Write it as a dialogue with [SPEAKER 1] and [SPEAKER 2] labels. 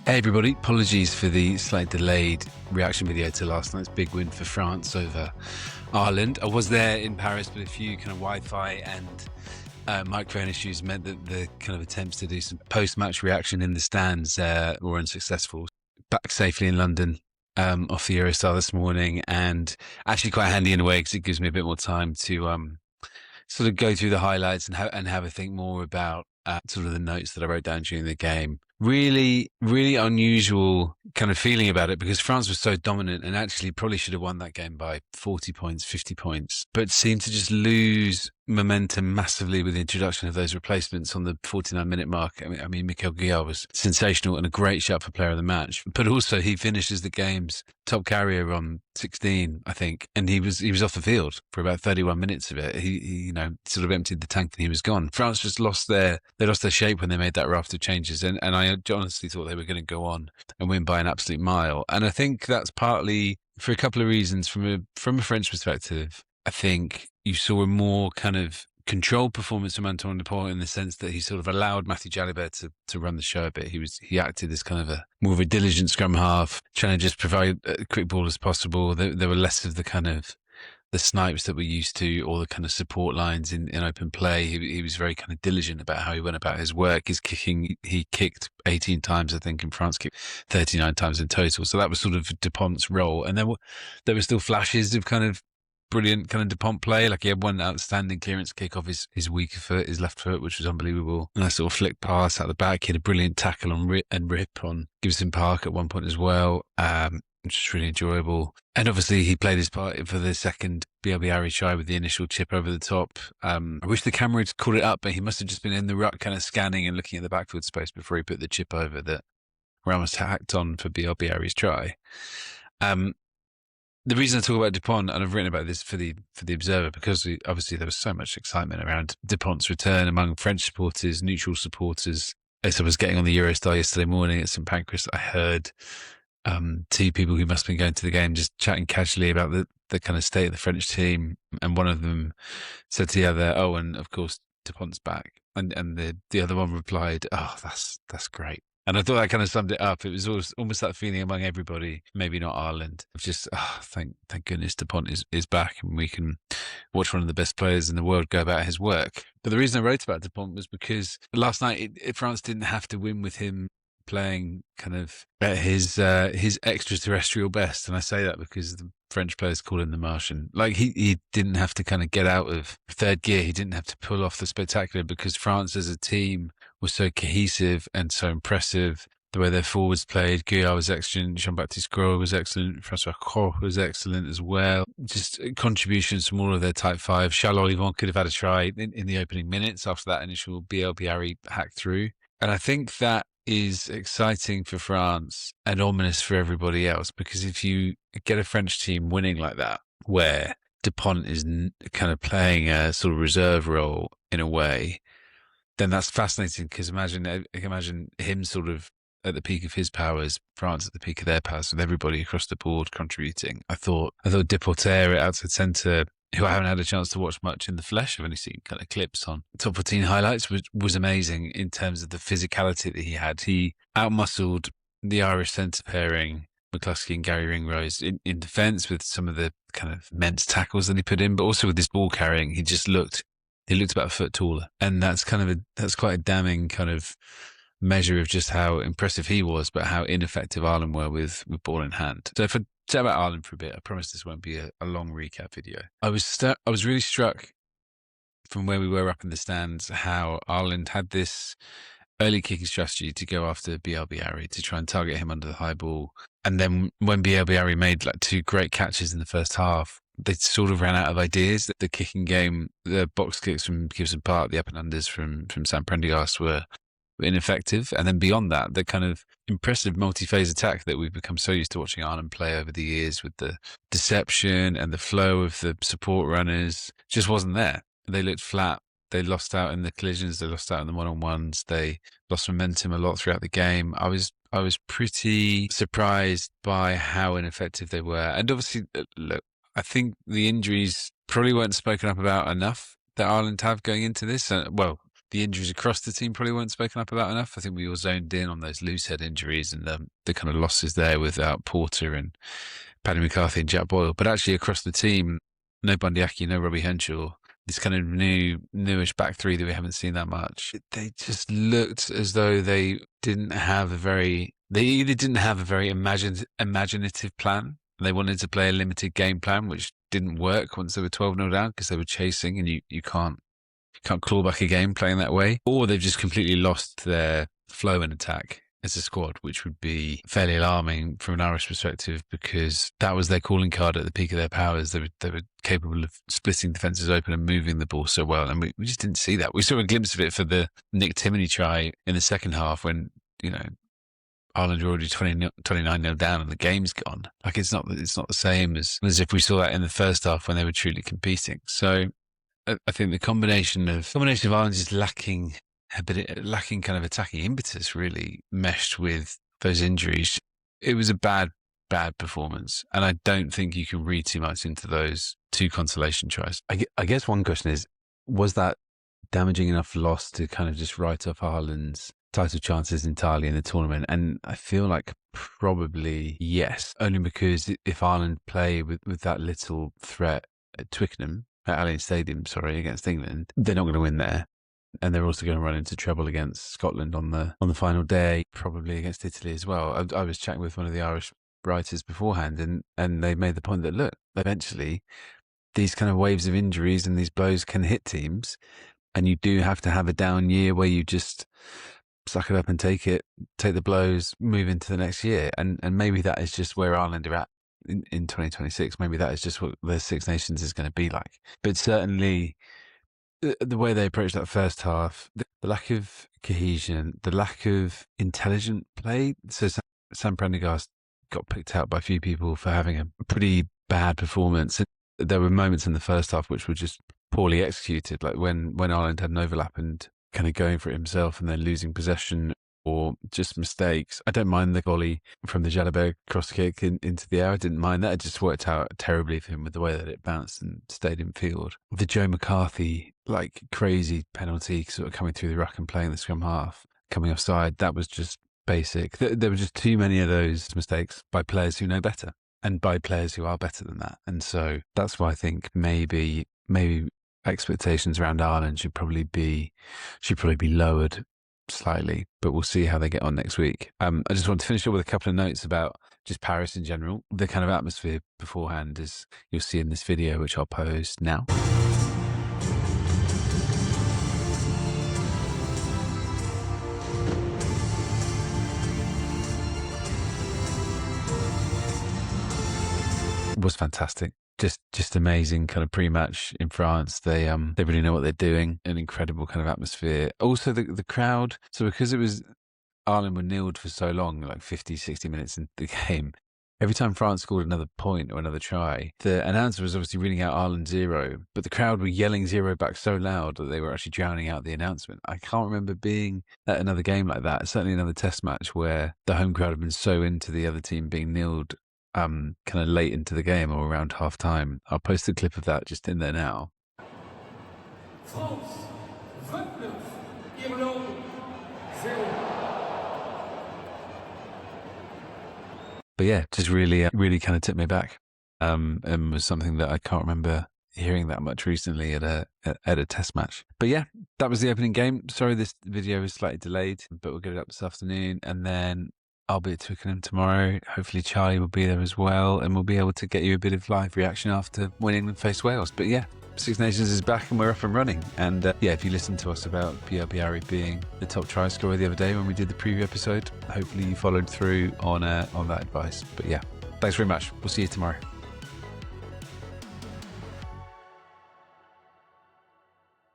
[SPEAKER 1] Hey everybody, apologies for the slightly delayed reaction video to last night's big win for France over Ireland. I was there in Paris, but a few kind of Wi-Fi and microphone issues meant that the kind of attempts to do some post-match reaction in the stands were unsuccessful. Back safely in London off the Eurostar this morning, and actually quite handy in a way because it gives me a bit more time to sort of go through the highlights and have a think more about sort of the notes that I wrote down during the game. Really, really unusual kind of feeling about it because France was so dominant and actually probably should have won that game by 40 points, 50 points, but seemed to just lose momentum massively with the introduction of those replacements on the 49-minute mark. I mean, Mickaël Guillard was sensational and a great shout for player of the match, but also he finishes the game's top carrier on 16, I think, and he was off the field for about 31 minutes of it. He sort of emptied the tank and he was gone. France just lost their shape when they made that raft of changes, and I honestly thought they were going to go on and win by an absolute mile. And I think that's partly for a couple of reasons. From a French perspective, I think you saw a more kind of controlled performance from Antoine Dupont in the sense that he sort of allowed Matthieu Jalibert to run the show a bit. He acted as kind of a more of a diligent scrum half, trying to just provide a quick ball as possible. There were less of the kind of the snipes that we're used to, or the kind of support lines in open play. He was very kind of diligent about how he went about his work. His kicking, he kicked 18 times, I think, and France kicked 39 times in total. So that was sort of Dupont's role. And there were still flashes of kind of brilliant kind of Dupont play. Like he had one outstanding clearance kick off his weaker foot, his left foot, which was unbelievable. And a sort of flick pass out the back. He had a brilliant tackle on rip on Gibson Park at one point as well. Which is really enjoyable. And obviously he played his part for the second BLB try with the initial chip over the top. I wish the camera had caught it up, but he must have just been in the ruck kind of scanning and looking at the backfield space before he put the chip over that Ramos hacked on for BLB try. The reason I talk about Dupont, and I've written about this for the Observer, because obviously there was so much excitement around Dupont's return among French supporters, neutral supporters. As I was getting on the Eurostar yesterday morning at St Pancras, I heard two people who must have been going to the game just chatting casually about the kind of state of the French team, and one of them said to the other, "Oh, and of course Dupont's back," and the other one replied, "Oh, that's great." And I thought that kind of summed it up. It was almost that feeling among everybody, maybe not Ireland, of just, thank goodness Dupont is back and we can watch one of the best players in the world go about his work. But the reason I wrote about Dupont was because last night France didn't have to win with him playing kind of at his extraterrestrial best. And I say that because the French players call him the Martian. Like he didn't have to kind of get out of third gear. He didn't have to pull off the spectacular because France as a team was so cohesive and so impressive. The way their forwards played, Guillard was excellent, Jean-Baptiste Gros was excellent, François Koch was excellent as well. Just contributions from all of their type five. Charles Olivon could have had a try in the opening minutes after that initial BLB hack through. And I think that is exciting for France and ominous for everybody else, because if you get a French team winning like that, where Dupont is kind of playing a sort of reserve role in a way, then that's fascinating, because imagine him sort of at the peak of his powers, France at the peak of their powers, with everybody across the board contributing. I thought Deporter at outside centre, who I haven't had a chance to watch much in the flesh, I've only seen kind of clips on Top 14 highlights, was amazing in terms of the physicality that he had. He outmuscled the Irish centre pairing, McCluskey and Gary Ringrose, in defence with some of the kind of immense tackles that he put in, but also with his ball carrying, he looked about a foot taller. And that's quite a damning kind of measure of just how impressive he was, but how ineffective Ireland were with ball in hand. So if I chat about Ireland for a bit, I promise this won't be a long recap video. I was really struck from where we were up in the stands how Ireland had this early kicking strategy to go after BLB to try and target him under the high ball. And then when BLB made like two great catches in the first half, they sort of ran out of ideas. The kicking game, the box kicks from Gibson Park, the up and unders from Sam Prendergast were ineffective. And then beyond that, the kind of impressive multi-phase attack that we've become so used to watching Ireland play over the years, with the deception and the flow of the support runners, just wasn't there. They looked flat. They lost out in the collisions. They lost out in the one-on-ones. They lost momentum a lot throughout the game. I was pretty surprised by how ineffective they were. And obviously, look, I think the injuries probably weren't spoken up about enough that Ireland have going into this. Well, the injuries across the team probably weren't spoken up about enough. I think we all zoned in on those loose head injuries and the kind of losses there without Porter and Paddy McCarthy and Jack Boyle. But actually across the team, no Bundyaki, no Robbie Henshaw. This kind of newish back three that we haven't seen that much. They just looked as though they didn't have they either didn't have a very imaginative plan. They wanted to play a limited game plan, which didn't work once they were 12-0 down because they were chasing, and you can't claw back a game playing that way. Or they've just completely lost their flow in attack as a squad, which would be fairly alarming from an Irish perspective, because that was their calling card at the peak of their powers. They were capable of splitting defences open and moving the ball so well, and we just didn't see that. We saw a glimpse of it for the Nick Timoney try in the second half when, Ireland are already 29-0 down and the game's gone. Like, it's not the same as if we saw that in the first half when they were truly competing. So I think the combination of Ireland just lacking kind of attacking impetus really meshed with those injuries. It was a bad performance, and I don't think you can read too much into those two consolation tries.
[SPEAKER 2] I guess one question is, was that damaging enough loss to kind of just write off Ireland's title chances entirely in the tournament? And I feel like probably yes, only because if Ireland play with that little threat at Twickenham, at Allianz Stadium, against England, they're not going to win there. And they're also going to run into trouble against Scotland on the final day, probably against Italy as well. I was chatting with one of the Irish writers beforehand, and they made the point that, look, eventually these kind of waves of injuries and these blows can hit teams, and you do have to have a down year where you just suck it up and take the blows, move into the next year. And maybe that is just where Ireland are at in 2026. Maybe that is just what the Six Nations is going to be like. But certainly the way they approached that first half, the lack of cohesion, the lack of intelligent play. So Sam Prendergast got picked out by a few people for having a pretty bad performance. There were moments in the first half which were just poorly executed, like when Ireland had an overlap and kind of going for it himself and then losing possession, or just mistakes. I don't mind the volley from the Jalibert cross kick into the air. I didn't mind that. It just worked out terribly for him with the way that it bounced and stayed in field. The Joe McCarthy, crazy penalty sort of coming through the ruck and playing the scrum half, coming offside, that was just basic. There were just too many of those mistakes by players who know better and by players who are better than that. And so that's why I think maybe expectations around Ireland should probably be lowered slightly, but we'll see how they get on next week. I just want to finish up with a couple of notes about just Paris in general. The kind of atmosphere beforehand, as you'll see in this video, which I'll post now. Was fantastic. Just amazing kind of pre-match in France. They really know what they're doing. An incredible kind of atmosphere. Also the crowd. So because it was Ireland were nilled for so long, 50, 60 minutes into the game, every time France scored another point or another try, the announcer was obviously reading out Ireland 0, but the crowd were yelling 0 back so loud that they were actually drowning out the announcement. I can't remember being at another game like that, certainly another test match, where the home crowd had been so into the other team being nilled kind of late into the game or around half time. I'll post a clip of that just in there now. France, 29, Irlande, 0. But yeah, just really kind of tipped me back, and was something that I can't remember hearing that much recently at a test match. But yeah, that was the opening game. Sorry, this video is slightly delayed, but we'll get it up this afternoon, and then I'll be at Twickenham tomorrow. Hopefully Charlie will be there as well, and we'll be able to get you a bit of live reaction after when England face Wales. But yeah, Six Nations is back and we're up and running. And if you listened to us about Pierre Biarri being the top try scorer the other day when we did the preview episode, hopefully you followed through on that advice. But yeah, thanks very much. We'll see you tomorrow.